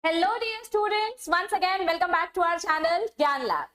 Hello dear students, once again welcome back to our channel Gyan lab.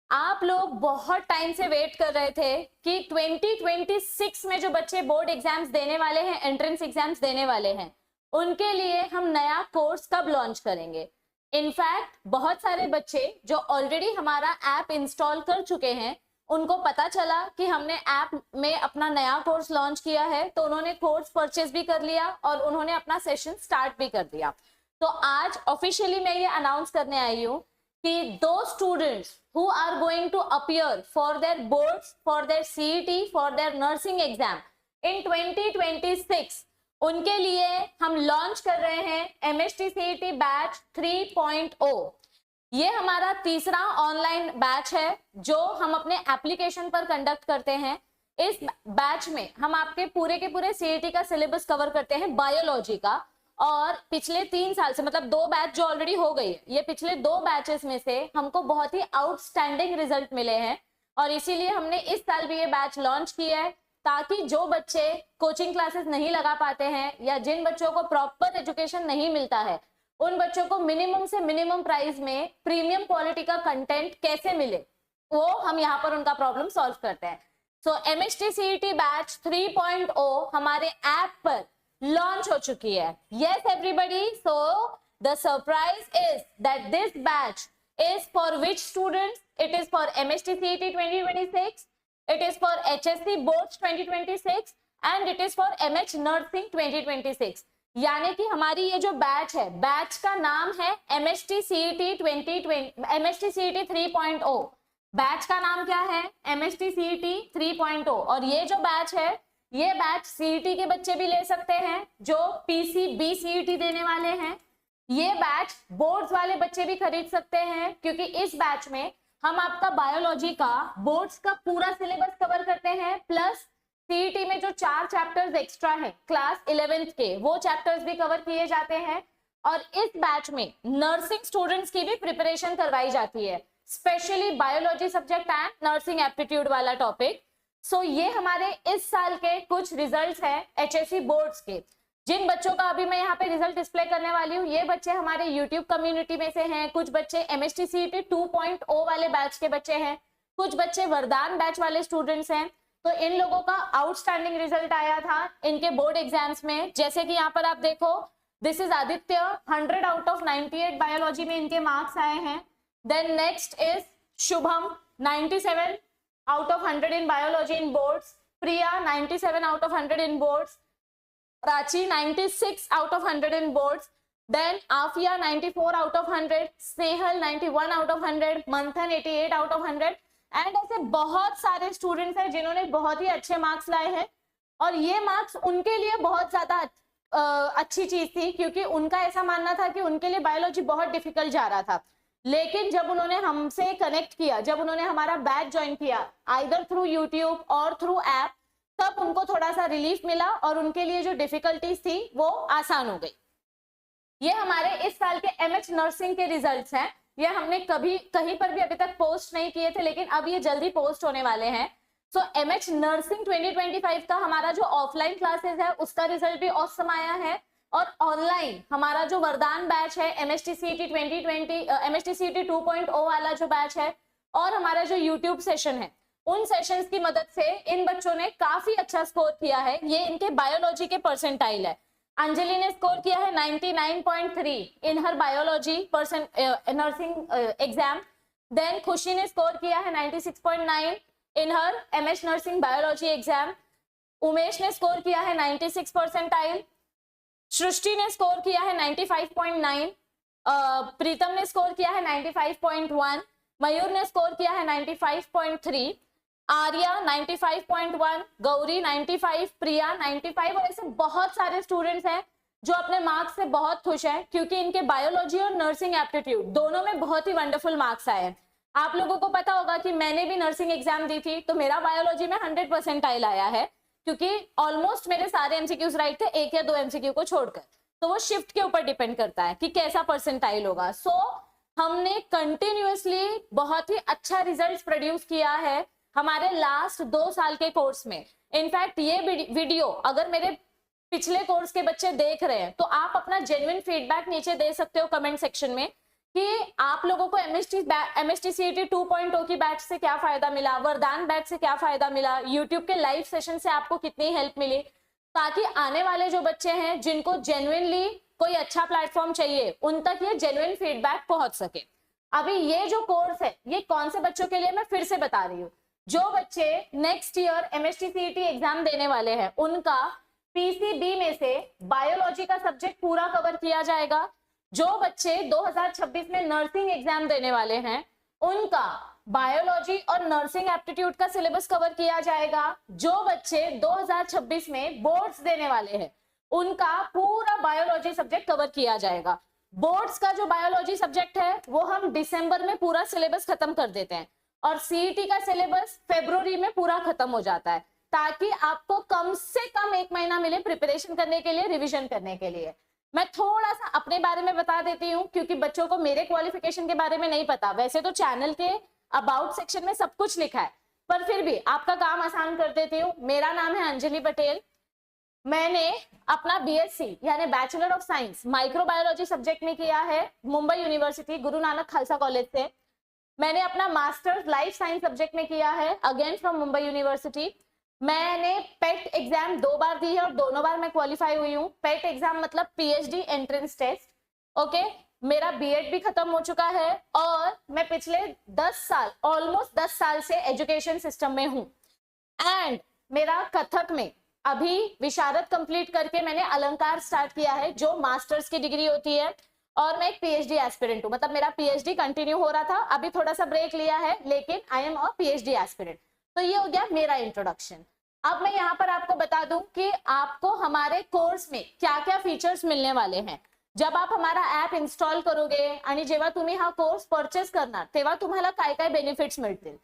आप लोग बहुत time से वेट कर रहे थे कि 2026 में जो बच्चे बोर्ड एग्जाम्स देने वाले हैं, एंट्रेंस एग्जाम्स देने वाले हैं, उनके लिए हम नया कोर्स कब लॉन्च करेंगे। इनफैक्ट बहुत सारे बच्चे जो ऑलरेडी हमारा ऐप इंस्टॉल कर चुके हैं, उनको पता चला कि हमने ऐप में अपना नया कोर्स लॉन्च किया है, तो उन्होंने कोर्स परचेज भी कर लिया और उन्होंने अपना सेशन स्टार्ट भी कर दिया। तो आज ऑफिशियली मैं ये अनाउंस करने आई हूँ कि दो students who are going to appear for their boards, for their CET, for their nursing exam in 2026, उनके लिए हम लॉन्च कर रहे हैं एमएसटी सीईटी बैच 3.0। ये हमारा तीसरा ऑनलाइन बैच है जो हम अपने एप्लीकेशन पर कंडक्ट करते हैं। इस बैच में हम आपके पूरे के पूरे सीईटी का सिलेबस कवर करते हैं, बायोलॉजी का। और पिछले 3 साल से, मतलब 2 बैच जो ऑलरेडी हो गई है, ये पिछले 2 बैचेस में से हमको बहुत ही आउटस्टैंडिंग रिजल्ट मिले हैं और इसीलिए हमने इस साल भी ये बैच लॉन्च किया है, ताकि जो बच्चे कोचिंग क्लासेस नहीं लगा पाते हैं या जिन बच्चों को प्रॉपर एजुकेशन नहीं मिलता है, उन बच्चों को मिनिमम से मिनिमम प्राइस में प्रीमियम क्वालिटी का कंटेंट कैसे मिले, वो हम यहाँ पर उनका प्रॉब्लम सॉल्व करते हैं। सो एमएसटी सीईटी बैच 3.0 हमारे ऐप पर लॉन्च हो चुकी है। Yes everybody, so the surprise is that this batch is for which students? It is for MST CET 2026, it is for HSC Boards 2026 and it is for MH Nursing 2026। यानी कि हमारी ये जो batch है, batch का नाम है MST CET 2020, MST CET 3.0। Batch का नाम क्या है? MST CET 3.0। और ये जो बैच है, ये बैच सीईटी के बच्चे भी ले सकते हैं जो पीसीबी सीईटी देने वाले हैं। ये बैच बोर्ड्स वाले बच्चे भी खरीद सकते हैं, क्योंकि इस बैच में हम आपका बायोलॉजी का बोर्ड्स का पूरा सिलेबस कवर करते हैं, प्लस सीईटी में जो 4 चैप्टर्स एक्स्ट्रा है क्लास 11th के, वो चैप्टर्स भी कवर किए जाते हैं। और इस बैच में नर्सिंग स्टूडेंट्स की भी प्रिपरेशन करवाई जाती है, specially biology subject and nursing aptitude वाला टॉपिक। सो ये हमारे इस साल के कुछ रिजल्ट्स हैं एचएससी बोर्ड्स के। जिन बच्चों का अभी मैं यहाँ पे रिजल्ट डिस्प्ले करने वाली हूँ, ये बच्चे हमारे यूट्यूब कम्युनिटी में से हैं, कुछ बच्चे एमएसटी सीईटी 2.0 वाले बैच के बच्चे हैं, कुछ बच्चे वरदान बैच वाले स्टूडेंट्स हैं। तो इन लोगों का आउटस्टैंडिंग रिजल्ट आया था इनके बोर्ड एग्जाम्स में। जैसे कि यहाँ पर आप देखो, this is Aditya, 100 out of 98 biology में इनके मार्क्स आए हैं। Then next is Shubham, 97 out of 100 in biology in boards, Priya 97 out of 100 in boards, Prachi 96 out of 100 in boards, then Afia 94 out of 100, Snehal 91 out of 100, Manthan 88 out of 100 and ऐसे बहुत सारे students हैं जिन्होंने बहुत ही अच्छे marks लाए हैं। और ये मार्क्स उनके लिए बहुत ज्यादा अच्छी चीज थी, क्योंकि उनका ऐसा मानना था कि उनके लिए बायोलॉजी बहुत डिफिकल्ट जा रहा था। लेकिन जब उन्होंने हमसे कनेक्ट किया, जब उन्होंने हमारा बैच ज्वाइन किया आइदर थ्रू यूट्यूब और थ्रू ऐप, तब उनको थोड़ा सा रिलीफ मिला और उनके लिए जो डिफिकल्टीज थी वो आसान हो गई। ये हमारे इस साल के एमएच नर्सिंग के रिजल्ट्स हैं। ये हमने कभी कहीं पर भी अभी तक पोस्ट नहीं किए थे, लेकिन अब ये जल्दी पोस्ट होने वाले हैं। सो एमएच नर्सिंग 2025 का हमारा जो ऑफलाइन क्लासेस है उसका रिजल्ट भी औसम आया है, और ऑनलाइन हमारा जो वरदान बैच है एमएसटी सीईटी 2020, एमएसटी सीईटी 2.0 वाला जो बैच है, और हमारा जो यूट्यूब सेशन है, उन सेशंस की मदद से इन बच्चों ने काफी अच्छा स्कोर किया है। ये इनके बायोलॉजी के परसेंटाइल है। अंजलि ने स्कोर किया है 99.3 in her biology nursing exam. Then Khushi ने स्कोर किया है 96.9 in her MH nursing biology exam. Umesh ने स्कोर किया है 96 परसेंटाइल। सृष्टि ने स्कोर किया है 95.9, प्रीतम ने स्कोर किया है 95.1, मयूर ने स्कोर किया है 95.3, आर्या 95.1, गौरी 95, प्रिया 95, और ऐसे बहुत सारे स्टूडेंट्स हैं जो अपने मार्क्स से बहुत खुश हैं, क्योंकि इनके बायोलॉजी और नर्सिंग एप्टीट्यूड दोनों में बहुत ही वंडरफुल मार्क्स आए हैं। आप लोगों को पता होगा कि मैंने भी नर्सिंग एग्जाम दी थी, तो मेरा बायोलॉजी में 100 परसेंटाइल आया है, क्योंकि ऑलमोस्ट मेरे सारे एमसीक्यूज राइट थे, 1 या 2 एमसीक्यू को छोड़कर। तो वो शिफ्ट के ऊपर डिपेंड करता है कि कैसा परसेंटाइल होगा। सो हमने कंटिन्यूअसली बहुत ही अच्छा रिजल्ट प्रोड्यूस किया है हमारे लास्ट 2 साल के कोर्स में। इनफैक्ट ये वीडियो अगर मेरे पिछले कोर्स के बच्चे देख रहे हैं तो आप अपना जेन्युइन फीडबैक नीचे दे सकते हो कमेंट सेक्शन में कि आप लोगों को MST CET 2.0 की बैच से क्या फायदा मिला, वरदान बैच से क्या फायदा मिला, यूट्यूब के लाइव सेशन से आपको कितनी हेल्प मिली, ताकि आने वाले जो बच्चे हैं जिनको जेन्युइनली कोई अच्छा प्लेटफॉर्म चाहिए उन तक ये जेन्युइन फीडबैक पहुंच सके। अभी ये जो कोर्स है ये कौन से बच्चों के लिए, मैं फिर से बता रही हूँ, जो बच्चे next year MST CET exam देने वाले हैं उनका PCB में से बायोलॉजी का सब्जेक्ट पूरा कवर किया जाएगा। जो बच्चे 2026 में नर्सिंग एग्जाम देने वाले हैं उनका बायोलॉजी और नर्सिंग एप्टीट्यूड का सिलेबस कवर किया जाएगा। जो बच्चे 2026 में बोर्ड्स देने वाले हैं उनका पूरा बायोलॉजी सब्जेक्ट कवर किया जाएगा। बोर्ड्स का जो बायोलॉजी सब्जेक्ट है वो हम दिसंबर में पूरा सिलेबस खत्म कर देते हैं और CET का सिलेबस फरवरी में पूरा खत्म हो जाता है, ताकि आपको कम से कम 1 महीना मिले प्रिपरेशन करने के लिए, रिविजन करने के लिए। मैं थोड़ा सा अपने बारे में बता देती हूँ क्योंकि बच्चों को मेरे क्वालिफिकेशन के बारे में नहीं पता। वैसे तो चैनल के अबाउट सेक्शन में सब कुछ लिखा है, पर फिर भी आपका काम आसान कर देती हूँ। मेरा नाम है अंजलि पटेल। मैंने अपना BSc यानी bachelor of science microbiology subject में किया है मुंबई यूनिवर्सिटी गुरु नानक खालसा कॉलेज से। मैंने अपना मास्टर्स लाइफ साइंस सब्जेक्ट में किया है अगेन फ्रॉम मुंबई यूनिवर्सिटी। मैंने पेट एग्जाम 2 बार दी है और दोनों बार मैं क्वालिफाई हुई हूँ। पेट एग्जाम मतलब PhD एंट्रेंस टेस्ट। ओके, मेरा B.Ed भी खत्म हो चुका है और मैं पिछले 10 साल ऑलमोस्ट 10 साल से एजुकेशन सिस्टम में हूँ। एंड मेरा कथक में अभी विशारद कंप्लीट करके मैंने अलंकार स्टार्ट किया है जो मास्टर्स की डिग्री होती है, और मैं एक PhD एस्पिरेंट हूँ। मतलब मेरा PhD कंटिन्यू हो रहा था, अभी थोड़ा सा ब्रेक लिया है, लेकिन I am a PhD aspirant. तो ये हो गया मेरा इंट्रोडक्शन। अब मैं यहाँ पर आपको बता दूं कि आपको हमारे कोर्स में क्या क्या फीचर्स मिलने वाले हैं। जब आप हमारा ऍप इंस्टॉल करोगे आणि जेव्हा तुम्ही हा कोर्स परचेस करणार तेव्हा तुम्हाला काय काय बेनिफिट्स मिळतील।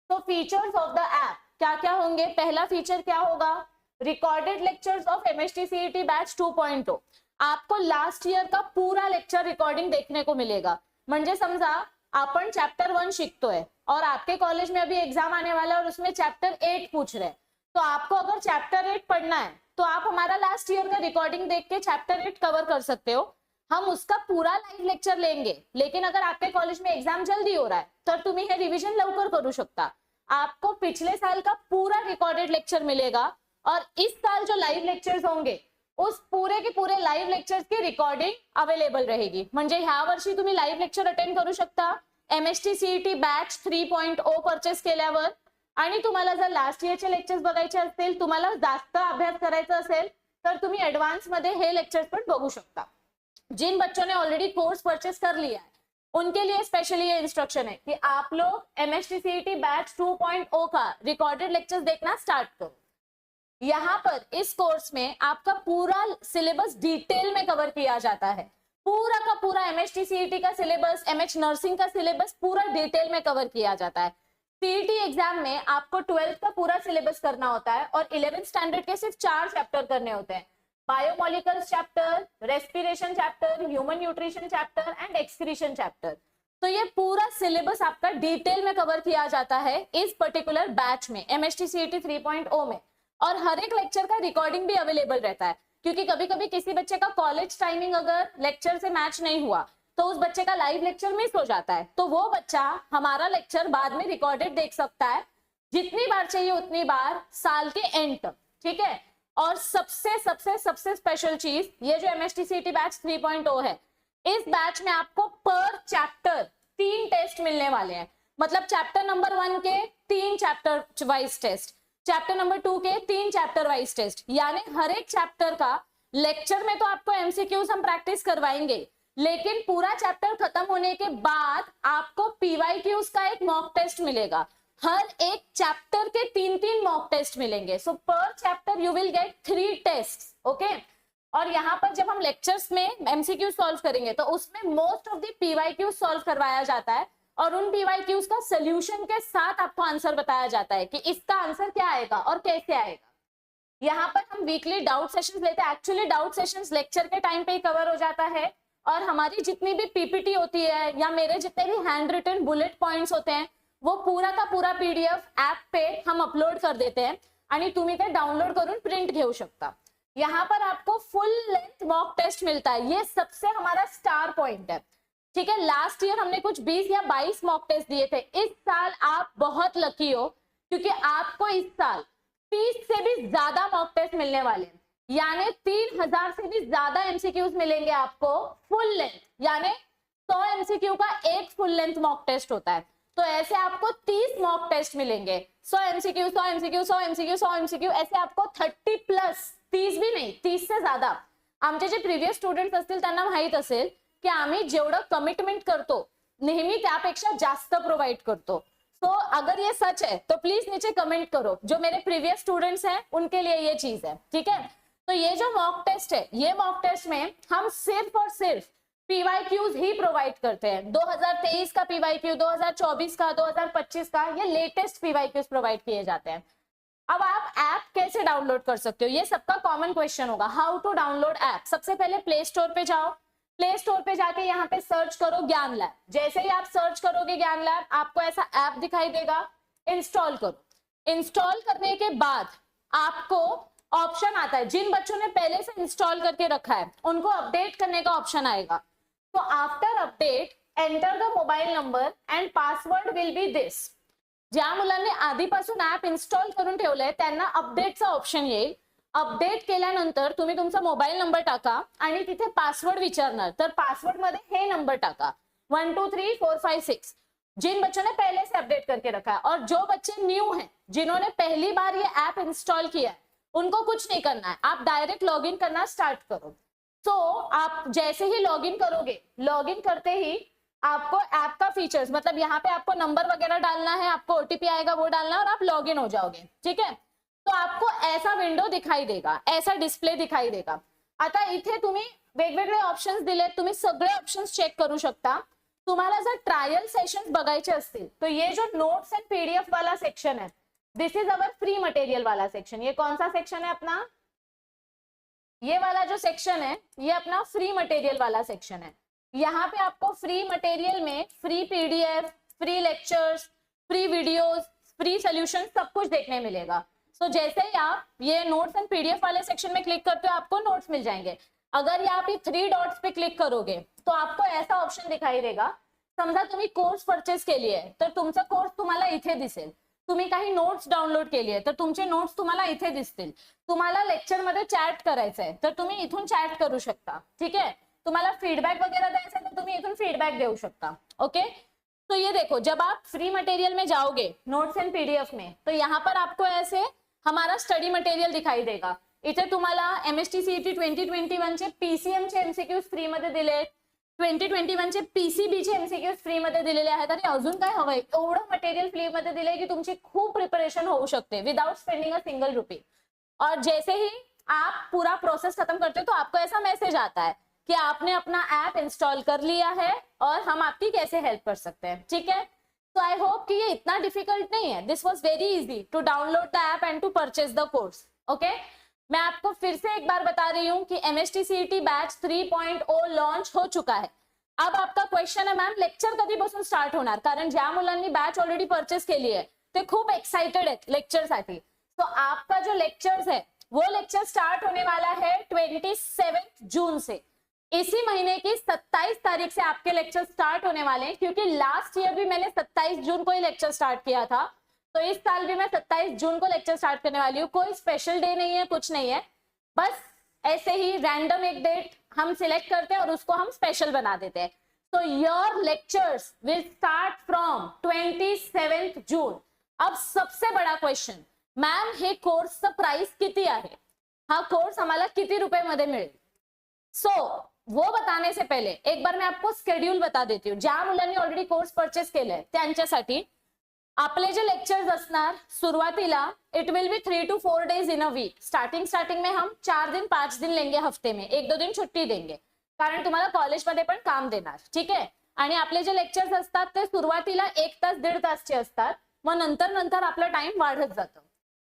तो फीचर्स ऑफ द ऍप क्या क्या होंगे। पहला फीचर क्या होगा, recorded lectures of MST CET batch 2.0। आपको लास्ट ईयर का पूरा लेक्चर रिकॉर्डिंग देखने को मिलेगा। म्हणजे समजा आपण चैप्टर 1 शिकतोय और आपके कॉलेज में अभी एग्जाम आने वाला है और उसमें चैप्टर 8 पूछ रहे हैं, तो आपको अगर चैप्टर 8 पढ़ना है तो आप हमारा लास्ट ईयर का रिकॉर्डिंग देख के चैप्टर 8 कवर कर सकते हो। हम उसका पूरा लाइव लेक्चर लेंगे, लेकिन अगर आपके कॉलेज में एग्जाम जल्दी हो रहा है तर तुम्ही हे रिविजन लवकर करू शकता। आपको पिछले साल का पूरा रिकॉर्डेड लेक्चर मिलेगा और इस साल जो लाइव लेक्चर्स होंगे उस पूरे के पूरे लाइव लेक्चर्स की रिकॉर्डिंग अवेलेबल रहेगी। म्हणजे ह्या वर्षी तुम्ही लाइव लेक्चर अटेंड करू शकता MST CET बैच 3.0 परचेस केल्यावर। आणि तुम्हाला जर लास्ट इयरचे लेक्चर्स बघायचे असतील, तुम्हाला जास्त अभ्यास करायचा असेल तर तुम्ही एडवांस मध्ये हे लेक्चर्स पण बघू शकता। जिन बच्चों ने ऑलरेडी कोर्स परचेस कर लिया है उनके लिए स्पेशली ये इंस्ट्रक्शन है कि आप लोग MST CET बैच 2.0 का रिकॉर्डेड लेक्चर्स देखना स्टार्ट करो। यहाँ पर इस कोर्स में आपका पूरा सिलेबस डिटेल में कवर किया जाता है। पूरा का पूरा MST CET का सिलेबस, MH नर्सिंग का सिलेबस पूरा डिटेल में कवर किया जाता है। CET एग्जाम में आपको 12th का पूरा सिलेबस करना होता है और 11th स्टैंडर्ड के सिर्फ 4 चैप्टर करने होते हैं। Biomolecules chapter, respiration chapter, human nutrition chapter and excretion chapter. तो ये पूरा सिलेबस आपका डिटेल में कवर किया जाता है इस पर्टिकुलर बैच में MST CET 3.0 में। और हर एक लेक्चर का रिकॉर्डिंग भी अवेलेबल रहता है, क्योंकि कभी कभी किसी बच्चे का कॉलेज टाइमिंग अगर लेक्चर से मैच नहीं हुआ तो उस बच्चे का लाइव लेक्चर मिस हो जाता है, तो वो बच्चा हमारा लेक्चर बाद में रिकॉर्डेड देख सकता है जितनी बार चाहिए उतनी बार साल के एंड तक। ठीक है, और सबसे सबसे सबसे स्पेशल चीज, ये जो MST CET बैच 3.0 है, इस बैच में आपको पर चैप्टर 3 टेस्ट मिलने वाले हैं। मतलब चैप्टर नंबर 1 के 3 chapter wise test, chapter number 2 के 3 चैप्टर वाइज टेस्ट, यानी हर एक चैप्टर का लेक्चर में तो आपको MCQs हम प्रैक्टिस करवाएंगे, लेकिन पूरा चैप्टर खत्म होने के बाद आपको PYQs का एक मॉक टेस्ट मिलेगा। हर एक चैप्टर के 3-3 मॉक टेस्ट मिलेंगे। So per chapter you will get 3 test. Okay, और यहाँ पर जब हम लेक्चर्स में MCQ सॉल्व करेंगे तो उसमें most of the PYQ solve करवाया जाता है और उन PYQs का सोल्यूशन के साथ आपको आंसर बताया जाता है कि इसका आंसर क्या आएगा और कैसे आएगा। यहाँ पर हम वीकली डाउट सेशंस लेते हैं। एक्चुअली डाउट सेशंस लेक्चर के टाइम पे ही कवर हो जाता है, और हमारी जितनी भी PPT होती है या मेरे जितने भी हैंड रिटन बुलेट पॉइंट्स होते हैं वो पूरा का पूरा PDF ऐप पे हम अपलोड कर देते हैं आणि तुम्ही ते डाउनलोड करून प्रिंट घेऊ शकता। यहाँ पर आपको फुल लेंथ मॉक टेस्ट मिलता है, ये सबसे हमारा स्टार पॉइंट है, ठीक है। लास्ट ईयर हमने कुछ 20 या 22 मॉक टेस्ट दिए थे, इस साल आप बहुत लकी हो क्योंकि आपको इस साल 30 से भी ज्यादा मॉक टेस्ट मिलने वाले हैं, यानी 3000 से भी ज्यादा एमसीक्यूज मिलेंगे आपको फुल लेंथ, यानी 100 एमसीक्यू का एक फुल लेंथ मॉक टेस्ट होता है, तो ऐसे आपको 30 मॉक टेस्ट मिलेंगे, 100 एमसीक्यू 100 एमसीक्यू 100 एमसीक्यू 100 एमसीक्यू, ऐसे आपको 30 प्लस, 30 भी नाही 30 से ज्यादा। आमचे जे प्रीवियस स्टुडंट्स असतील त्यांना माहित असेल की आम्ही जेवढं कमिटमेंट करतो नेहमी त्यापेक्षा जास्त प्रोवाइड करतो। सो अगर ये सच है तो प्लीज नीचे कमेंट करो, जो मेरे प्रीवियस स्टूडेंट्स हैं उनके लिए ये चीज है, ठीक है। तो ये जो मॉक टेस्ट है, ये मॉक टेस्ट में हम सिर्फ और सिर्फ पीवाईक्यूज ही प्रोवाइड करते हैं। 2023 का पीवाईक्यू, 2024 का, 2025 का, ये लेटेस्ट पीवाईक्यूज प्रोवाइड किए जाते हैं। अब आप ऐप कैसे डाउनलोड कर सकते हो, ये सबका कॉमन क्वेश्चन होगा, हाउ टू डाउनलोड ऐप। सबसे पहले प्ले स्टोर पे जाओ, प्ले स्टोर पे जाके यहाँ पे सर्च करो ज्ञान लैब। जैसे ही आप सर्च करोगे ज्ञान लैब, आपको ऐसा ऐप दिखाई देगा, इंस्टॉल करो। इंस्टॉल करने के बाद आपको ऑप्शन आता है, जिन बच्चों ने पहले से इंस्टॉल करके रखा है उनको अपडेट करने का ऑप्शन आएगा। तो after update enter the mobile number and password will be this. ज्या मुलांनी आधीपासून ऍप इन्स्टॉल करून ठेवलंय त्यांना अपडेटचा ऑप्शन येईल। अपडेट केल्यानंतर तुम्ही तुमचा मोबाईल नंबर टाका आणि तिथे पासवर्ड विचारणार, तर पासवर्ड मध्ये हे नंबर टाका 1 2 3 4 5 6, जिन बच्चों ने पहले से अपडेट करके रखा है। और जो बच्चे न्यू हैं, जिन्होंने पहली बार ये ऐप इंस्टॉल किया है, उनको कुछ नहीं करना है, आप डायरेक्ट लॉग इन करना स्टार्ट करो। तो आप जैसे ही लॉग इन करोगे, लॉग इन करते ही आपको ऐप का फीचर्स, मतलब यहाँ पे आपको नंबर वगैरह डालना है, आपको ओटीपी आएगा वो डालना है और आप लॉग इन हो जाओगे, ठीक है। तो आपको ऐसा विंडो दिखाई देगा, ऐसा डिस्प्ले दिखाई देगा। आता इथे तुम्ही वेगवेगळे ऑप्शन्स दिलेत, तुम्ही सगळे ऑप्शन्स चेक करू शकता। तुम्हाला जर ट्रायल सेशंस बघायचे असतील तो ये जो नोट्स एंड पीडीएफ वाला सेक्शन है, this is our free material वाला सेक्शन। ये कौन सा सेक्शन है अपना, ये वाला जो सेक्शन है ये अपना फ्री मटेरियल वाला सेक्शन है। यहाँ पे आपको फ्री मटेरियल में free PDF, free lectures, free videos, free solution सब कुछ देखने मिलेगा। सो जैसे ही आप ये नोट्स एंड पीडीएफ वाले सेक्शन में क्लिक करते हो आपको नोट्स मिल जाएंगे। अगर यहाँ पे 3 डॉट्स पे क्लिक करोगे तो आपको ऐसा ऑप्शन दिखाई देगा, समजा तुम्ही कोर्स परचेस केली आहे तर तुमचा कोर्स तुम्हाला इथे दिसेल, तुम्ही काही नोट्स डाउनलोड केली आहे तर तुमचे नोट्स तुम्हाला इथे दिसतील, तुम्हाला लेक्चर मध्ये चॅट करायचं आहे तर तुम्ही इथून चॅट करू शकता, ठीक है। तुम्हाला फीडबैक वगैरह द्यायचा है तो तुम्ही इथून फीडबैक देऊ शकता, ओके। तो ये देखो, जब आप फ्री मटेरियल में जाओगे नोट्स एंड पीडीएफ में, तो यहाँ पर आपको ऐसे हमारा स्टडी मटेरियल दिखाई देगा। इथे तुम्हाला एमएसटी सीईटी 2021 चे पीसीएम चे एमसीक्यूज फ्री मध्ये दिले, 2021 चे पीसीबी चे एमसीक्यूज फ्री मध्ये दिलेले आहेत, आणि अजून काय हवंय, एवढं मटेरियल फ्री मध्ये दिलंय की तुमची खूप प्रिपरेशन होऊ शकते without spending a single rupee. और जैसे ही आप पूरा प्रोसेस खत्म करते हो तो आपको ऐसा मैसेज आता है कि आपने अपना ऐप इंस्टॉल कर लिया है और हम आपकी कैसे हेल्प कर सकते हैं, ठीक है। तो आई होप कि ये इतना डिफिकल्ट नहीं है, this was very easy to download the app and to purchase the course, okay. मैं आपको फिर से एक बार बता रही हूँ कि एमएसटी सीईटी बैच 3.0 लॉन्च हो चुका है। अब आपका क्वेश्चन है मैम लेक्चर कधीपासून स्टार्ट होणार, कारण ज्या मुलांनी बैच ऑलरेडी परचेस केली आहे ते खूप एक्साइटेड आहेत लेक्चरसाठी। तो आपका जो लेक्चर्स है वो लेक्चर स्टार्ट होने वाला है 27 जून से। इसी महीने की 27 तारीख से आपके लेक्चर स्टार्ट होने वाले हैं, क्योंकि लास्ट ईयर भी मैंने 27 जून को ही लेक्चर स्टार्ट किया था, तो इस साल भी मैं 27 जून को लेक्चर स्टार्ट करने वाली हूँ। कोई स्पेशल डे नहीं है, कुछ नहीं है, बस ऐसे ही रैंडम एक डेट हम सिलेक्ट करते हैं और उसको हम स्पेशल बना देते हैं। तो your lectures will start from 27 जून। अब सबसे बड़ा क्वेश्चन, मॅम हे कोर्सचं प्राइस किती आहे, हा कोर्स आम्हाला किती रुपये मध्ये मिळेल। सो वो बताने से पहले एक बार मैं आपको स्केड्यूल बता देती हूँ। ज्या मुलांनी ऑलरेडी कोर्स परचेस केलंय त्यांच्यासाठी आपले जे लेक्चर्स असणार, सुरुवातीला it will be 3 to 4 days in a week. Starting में हम 4 दिन 5 दिन लेंगे हफ्ते में, 1-2 दिन छुट्टी देंगे, कारण तुम्हाला कॉलेजमध्ये पण काम देणार, ठीक आहे। आणि आपले जे लेक्चर्स असतात ते सुरुवातीला 1 तास 1.5 तासचे असतात, मग नंतर आपला टाइम वाढत जातो।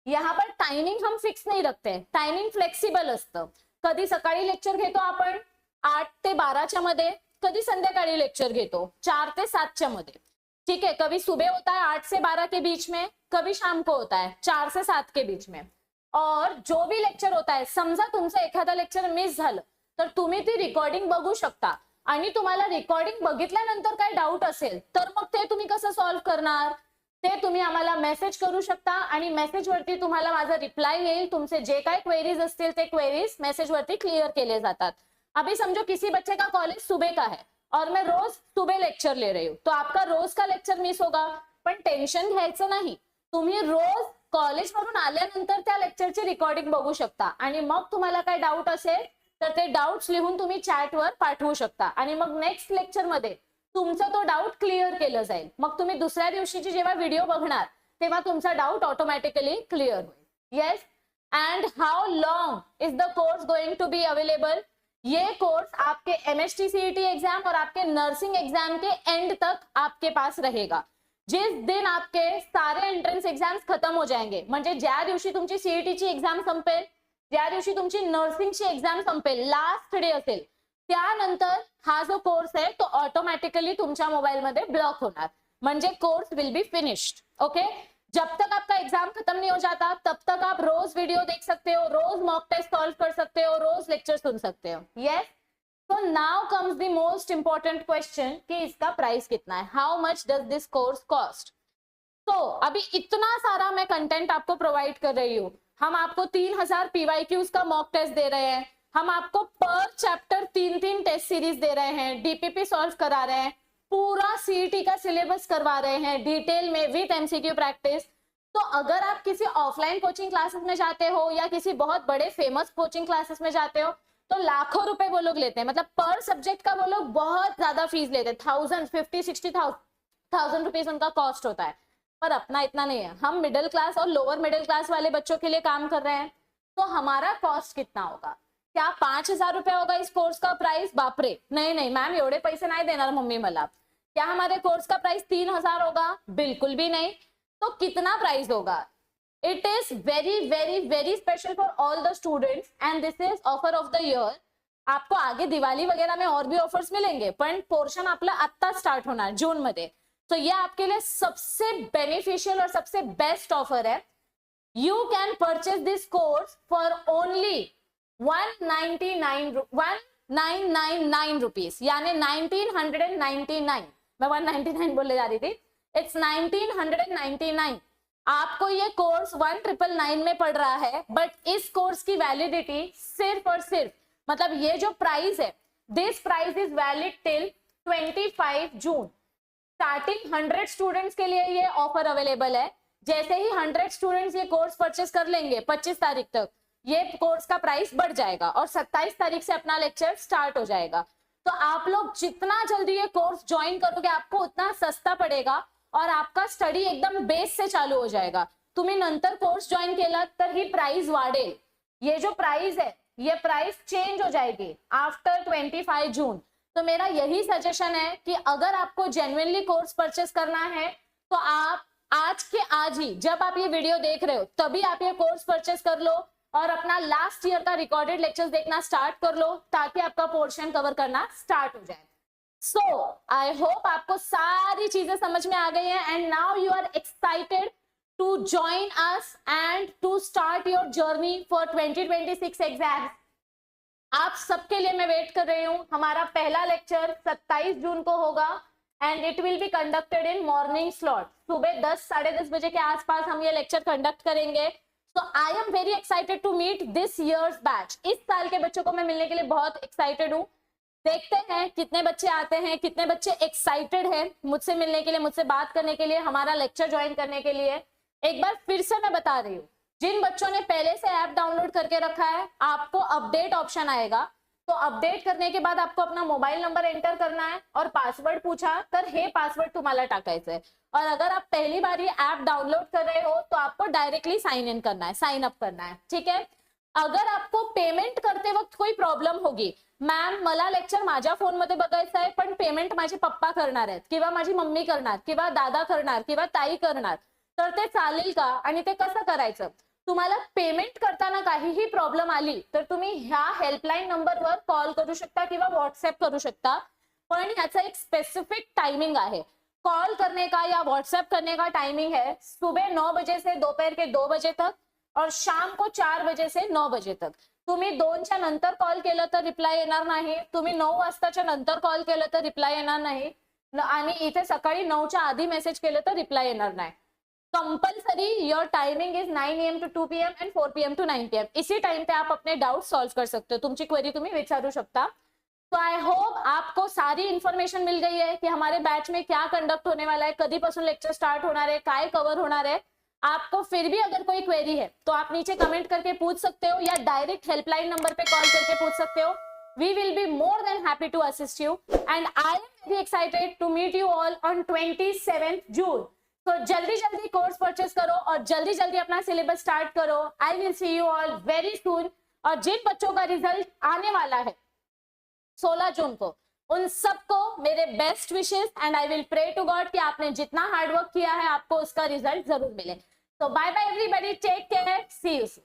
यहाँ पर टाइमिंग हम फिक्स नहीं रखते, टाइमिंग फ्लेक्सिबल असतं। कधी सकाळी लेक्चर घेतो आपण 8 ते 12च्या मध्ये, कधी संध्याकाळी लेक्चर घेतो 4 ते 7च्या मध्ये, ठीक है। कभी सुबह होता है 8 से 12 के बीच में, कभी शाम को होता है 4 से 7 के बीच में। और जो भी लेक्चर होता आहे, समजा तुमचं एखादा लेक्चर मिस झालं तर तुम्ही ती रिकॉर्डिंग बघू शकता आणि तुम्हाला रिकॉर्डिंग बघितल्यानंतर काय डाऊट असेल तर मग ते तुम्ही कसं सॉल्व्ह करणार ते तुम्ही आम्हाला मेसेज करू शकता आणि मेसेज वरती तुम्हाला माझा रिप्लाय येईल. तुमचे जे काय क्वेरीज असतील ते क्वेरीज मेसेज वरती क्लियर केले जातात. अभी समझो किसी बच्चे का कॉलेज सुबह का है और मैं रोज सुबह लेक्चर ले रही हूँ, तो आपका रोज का लेक्चर मिस होगा. पण टेन्शन घ्यायचं नाही, तुम्ही रोज कॉलेज वरून आल्यानंतर त्या लेक्चरची रिकॉर्डिंग बघू शकता आणि मग तुम्हाला काय डाऊट असेल तर ते डाऊट्स लिहून तुम्ही चॅटवर पाठवू शकता आणि मग नेक्स्ट लेक्चर मध्ये तुमचा तो डाऊट क्लिअर केलं जाईल. मग तुम्ही दुसऱ्या दिवशीची जेव्हा व्हिडिओ बघणार तेव्हा तुमचा डाऊट ऑटोमॅटिकली क्लिअर होईल. Yes. And how long is the course going to be available? ये कोर्स आपके MST CET एग्जाम और आपके नर्सिंग एग्जाम के एंड तक आपके पास रहेगा. जिस दिन आपके सारे एंट्रन्स एग्जाम्स खत्म हो जाएंगे, म्हणजे ज्या दिवशी तुमची सीईटीची एक्झाम संपेल, ज्या दिवशी तुमची नर्सिंगची एक्झाम संपेल, लास्ट डे असेल, त्यानंतर हा जो कोर्स आहे तो ऑटोमॅटिकली तुमच्या मोबाईल मध्ये ब्लॉक होणार, म्हणजे course will be finished. Okay. जब तक आपका एग्जाम खत्म नहीं हो जाता तब तक आप रोज वीडियो देख सकते हो, रोज मॉक टेस्ट सॉल्व कर सकते हो, रोज लेक्चर सुन सकते हो. Yes. So now comes the most important question कि इसका प्राइस कितना है. How much does this course cost? तो अभी इतना सारा मैं कंटेंट आपको प्रोवाइड कर रही हूँ. हम आपको 3000 PYQs का मॉक टेस्ट दे रहे हैं, हम आपको पर चैप्टर 3-3 टेस्ट सीरीज दे रहे हैं, DPP सॉल्व करा रहे हैं, पूरा CET का सिलेबस करवा रहे हैं डिटेल में विद MCQ प्रैक्टिस. तो अगर आप किसी ऑफलाइन कोचिंग क्लासेस में जाते हो या किसी बहुत बड़े फेमस कोचिंग क्लासेस में जाते हो तो लाखों रुपए वो लोग लेते हैं, मतलब पर सब्जेक्ट का वो लोग बहुत ज्यादा फीस लेते हैं, 1000-50-60,000 रुपीज उनका कॉस्ट होता है. पर अपना इतना नहीं है. हम मिडिल क्लास और लोअर मिडिल क्लास वाले बच्चों के लिए काम कर रहे हैं. तो हमारा कॉस्ट कितना होगा? क्या 5000 रुपये होगा इस कोर्स का प्राइस? बापरे, नहीं नहीं मैम एवढे पैसे नाही देणार मम्मी मला. क्या हमारे कोर्स का प्राइस 3000 होगा? बिल्कुल भी नहीं. तो कितना प्राइस होगा? It is very special for all the students and this is offer of the year. आपको आगे दिवाली वगैरह में और भी ऑफर्स मिलेंगे, पण पोर्शन आपला आत्ता स्टार्ट होणार जून मध्ये. तो ये आपके लिए सबसे बेनिफिशियल और सबसे बेस्ट ऑफर है. You can purchase this course for only 1999 rupees, यानी 1999. मैं 199 बोलने जा रही थी. इट्स 1999. आपको ये कोर्स 1999 में पड़ रहा है, बट इस कोर्स की वैलिडिटी सिर्फ और सिर्फ, मतलब ये जो प्राइस है, this price is valid till 25 June. Starting 100 students के लिए ये ऑफर अवेलेबल है. जैसे ही 100 स्टूडेंट्स ये कोर्स परचेस कर लेंगे 25 तारीख तक, ये कोर्स का प्राइस बढ़ जाएगा और 27 तारीख से अपना लेक्चर स्टार्ट हो जाएगा. तो आप लोग जितना जल्दी ये कोर्स ज्वाइन करोगे आपको उतना सस्ता पड़ेगा और आपका स्टडी एकदम बेस से चालू हो जाएगा. तुम्ही नंतर कोर्स ज्वाइन केला तर ही प्राइस वाढेल. ये जो प्राइस है ये प्राइस चेंज हो जाएगी आफ्टर 25 जून. तो मेरा यही सजेशन है कि अगर आपको जेन्युइनली कोर्स परचेस करना है तो आप आज के आज ही, जब आप ये वीडियो देख रहे हो तभी आप ये कोर्स परचेस कर लो और अपना लास्ट ईयर का रिकॉर्डेड लेक्चर्स देखना स्टार्ट कर लो ताकि आपका पोर्शन कवर करना स्टार्ट हो जाए. So, I hope आपको सारी चीजें समझ में आ गई हैं and now you are excited to join us and to start your journey for 2026 exams. आप सबके लिए मैं वेट कर रही हूँ. हमारा पहला लेक्चर 27 जून को होगा and it will be conducted in morning slot. सुबह 10-10:30 बजे के आसपास हम ये लेक्चर कंडक्ट करेंगे. So I am very excited to meet this year's batch. इस साल के बच्चों को मैं मिलने के लिए बहुत एक्साइटेड हूँ. देखते हैं कितने बच्चे आते हैं, कितने बच्चे एक्साइटेड हैं मुझसे मिलने के लिए, मुझसे बात करने के लिए, हमारा लेक्चर ज्वाइन करने के लिए. एक बार फिर से मैं बता रही हूँ, जिन बच्चों ने पहले से ऐप डाउनलोड करके रखा है आपको अपडेट ऑप्शन आएगा. तो अपडेट करने के बाद आपको अपना मोबाईल नंबर एंटर करना है और पासवर्ड पूछा तर हे पासवर्ड तुम्हाला टाकायचं आहे. और अगर आप पहली बार ये ऐप डाउनलोड कर रहे हो तो आपको डायरेक्टली साइन इन करना है, साइन अप करना है. ठीक है. अगर आपको पेमेंट करते वक्त कोई प्रॉब्लेम होगी, मॅम मला लेक्चर माझ्या फोन मध्ये बघायचं आहे पण पेमेंट माझे पप्पा करणार आहेत किंवा माझी मम्मी करणार किंवा दादा करणार किंवा ताई करणार, तर ते चालेल का आणि ते कसं करायचं? तुम्हाला पेमेंट करताना काहीही प्रॉब्लेम आली तर तुम्ही ह्या हेल्पलाईन नंबरवर कॉल करू शकता किंवा व्हॉट्सअप करू शकता. पण ह्याचा एक स्पेसिफिक टाइमिंग आहे. कॉल करने का या व्हाट्सएप करने का टाइमिंग है सुबह 9 बजे से दोपहर के 2 बजे तक और शाम को 4 बजे से 9 बजे तक. तुम्ही 2च्या नंतर कॉल केलं तर रिप्लाय येणार नाही, तुम्ही 9 वाजताच्या नंतर कॉल केलं तर रिप्लाय येणार नाही, आणि इथे सकाळी 9च्या आधी मेसेज केलं तर रिप्लाय येणार नाही. Compulsory your timing is 9 AM to 2 PM and 4 PM to 9 PM. इसी टाइम पे आप अपने डाउट सॉल्व कर सकते हो, तुमची क्वेरी तुम्ही विचारू शकता. तो आई होप आपको सारी इन्फॉर्मेशन मिल गई है कि हमारे बैच में क्या कंडक्ट होने वाला है, कधीपासून लेक्चर स्टार्ट होणार आहे, काय कवर होणार आहे. आपको फिर भी अगर कोई क्वेरी है तो आप नीचे कमेंट करके पूछ सकते हो या डायरेक्ट हेल्पलाइन नंबर पे कॉल करके पूछ सकते हो. We will be more than happy to assist you and I am very excited to meet you all on 27th June. तो जल्दी जल्दी कोर्स परचेस करो और जल्दी जल्दी अपना सिलेबस स्टार्ट करो. I will see you all very soon. और जिन बच्चों का रिजल्ट आने वाला है 16 जून को, उन सबको मेरे best wishes and I will pray to God कि आपने जितना हार्डवर्क किया है आपको उसका रिजल्ट जरूर मिले. तो bye bye everybody, take care, see you soon.